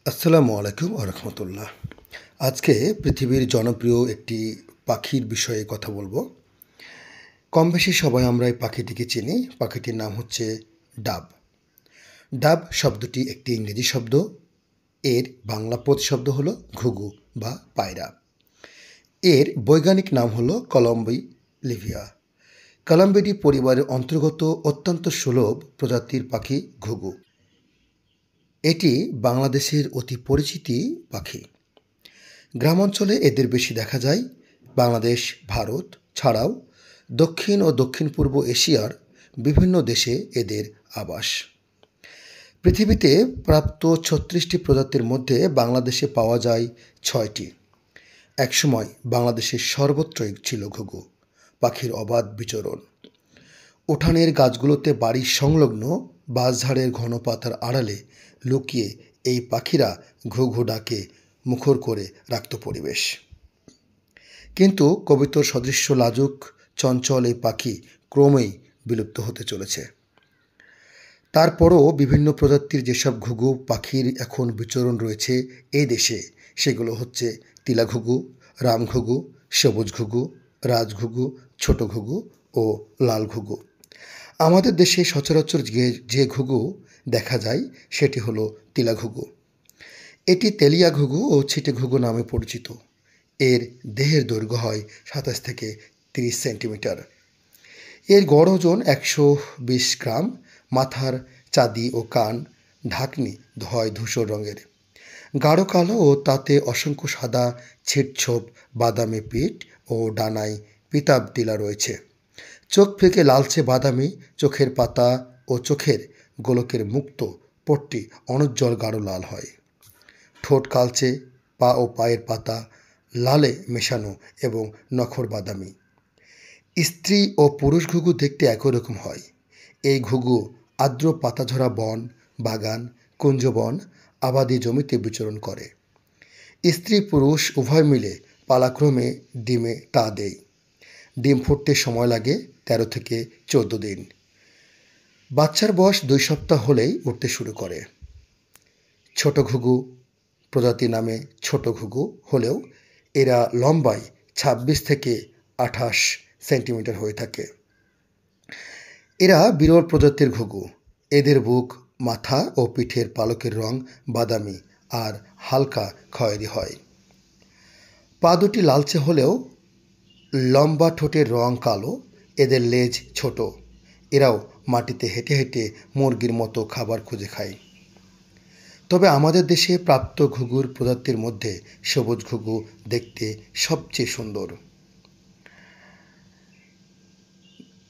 আসসালামু আলাইকুম ওয়া রাহমাতুল্লাহ। আজকে পৃথিবীর জনপ্রিয় একটি পাখির বিষয়ে কথা বলবো। কমবেশি সবাই আমরা এই পাখিটিকে চিনি। পাখিটির নাম হচ্ছে ডাব। ডাব শব্দটি একটি ইংরেজি শব্দ। এর বাংলা প্রতিশব্দ হলো ঘুঘু বা পায়রা। এর বৈজ্ঞানিক নাম হলো কলম্বিলিভিয়া। কলম্বিডি পরিবারের অন্তর্গত অত্যন্ত সুলভ প্রজাতির পাখি ঘুঘু। এটি বাংলাদেশের অতি পরিচিতি পাখি। গ্রামাঞ্চলে এদের বেশি দেখা যায়। বাংলাদেশ, ভারত ছাড়াও দক্ষিণ ও দক্ষিণ পূর্ব এশিয়ার বিভিন্ন দেশে এদের আবাস। পৃথিবীতে প্রাপ্ত ৩৬টি প্রজাতির মধ্যে বাংলাদেশে পাওয়া যায় ৬টি। একসময় বাংলাদেশের সর্বত্রই ছিল ঘুঘু পাখির অবাধ বিচরণ। উঠানের গাছগুলোতে বাড়ির সংলগ্ন বাঁশঝাড়ের ঘন পাতার আড়ালে লুকিয়ে এই পাখিরা ঘুঘু ডাকে মুখর করে রাখত পরিবেশ। কিন্তু কবিতর সদৃশ্য লাজুক চঞ্চল এই পাখি ক্রমেই বিলুপ্ত হতে চলেছে। তারপরও বিভিন্ন প্রজাতির যেসব ঘুঘু পাখির এখন বিচরণ রয়েছে এই দেশে, সেগুলো হচ্ছে তিলা ঘুঘু, রাম ঘুঘু, সবুজ ঘুঘু, রাজঘুঘু, ছোট ঘুঘু ও লাল ঘুঘু। আমাদের দেশে সচরাচর যে ঘুঘু দেখা যায় সেটি হলো তিলা ঘুঘু। এটি তেলিয়া ঘুঘু ও ছিটে ঘুঘু নামে পরিচিত। এর দেহের দৈর্ঘ্য হয় ২৭ থেকে ৩০ সেন্টিমিটার। এর গড় ওজন ১২০ গ্রাম। মাথার চাঁদি ও কান ঢাকনি হয় ধূসর রঙের, গাঢ় কালো ও তাতে অসংখ্য সাদা ছিটছোপ বাদামি পিঠ ও ডানায় পিতাব তিলা রয়েছে। চোখ ফিকে লালচে বাদামি, চোখের পাতা ও চোখের গোলকের মুক্ত পট্টি অনুজ্জ্বল গাঢ় লাল হয়। ঠোঁট কালচে, পা ও পায়ের পাতা লালে মেশানো এবং নখর বাদামি। স্ত্রী ও পুরুষ ঘুঘু দেখতে একই রকম হয়। এই ঘুঘু আর্দ্র পাতাঝরা বন, বাগান, কুঞ্জবন, আবাদি জমিতে বিচরণ করে। স্ত্রী পুরুষ উভয় মিলে পালাক্রমে ডিমে তা দেয়। ডিম ফুটতে সময় লাগে ১৩ থেকে ১৪ দিন। বাচ্চার বয়স ২ সপ্তাহ হলেই উঠতে শুরু করে। ছোট ঘুঘু প্রজাতি নামে ছোট ঘুঘু হলেও এরা লম্বায় ২৬ থেকে ২৮ সেন্টিমিটার হয়ে থাকে। এরা বিরল প্রজাতির ঘুঘু। এদের বুক, মাথা ও পিঠের পালকের রং বাদামি আর হালকা খয়েরি হয়। পা দুটি লালচে হলেও লম্বা ঠোঁটের রং কালো। এদের লেজ ছোট। এরাও মাটিতে হেঁটে হেঁটে মুরগির মতো খাবার খুঁজে খায়। তবে আমাদের দেশে প্রাপ্ত ঘুঘুর প্রজাতির মধ্যে সবুজ ঘুঘু দেখতে সবচেয়ে সুন্দর।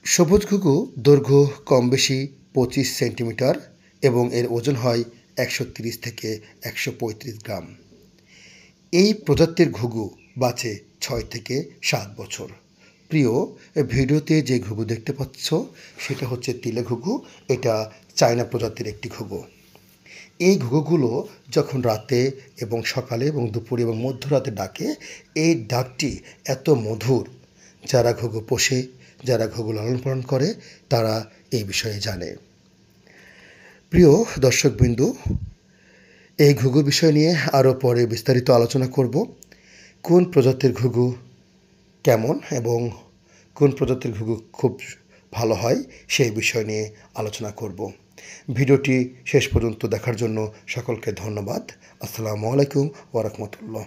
সবুজ ঘুঘু দৈর্ঘ্য কম বেশি ২৫ সেন্টিমিটার এবং এর ওজন হয় ১৩০ থেকে ১৩৫ গ্রাম। এই প্রজাতির ঘুঘু বাঁচে ৬ থেকে ৭ বছর। প্রিয়, ভিডিওতে যে ঘুঘু দেখতে পাচ্ছ সেটা হচ্ছে তিলা ঘুঘু। এটা চায়না প্রজাতির একটি ঘুঘু। এই ঘুঘুগুলো যখন রাতে এবং সকালে এবং দুপুরে এবং মধ্যরাতে ডাকে, এই ডাকটি এত মধুর। যারা ঘুঘু পোষে, যারা ঘুঘু লালন পালন করে, তারা এই বিষয়ে জানে। প্রিয় দর্শকবৃন্দু, এই ঘুঘুর বিষয় নিয়ে আরও পরে বিস্তারিত আলোচনা করব। কোন প্রজাতির ঘুঘু কেমন এবং কোন প্রজাতির ঘুঘু খুব ভালো হয় সেই বিষয় নিয়ে আলোচনা করব। ভিডিওটি শেষ পর্যন্ত দেখার জন্য সকলকে ধন্যবাদ। আসসালামু আলাইকুম ওয়া রাহমাতুল্লাহ।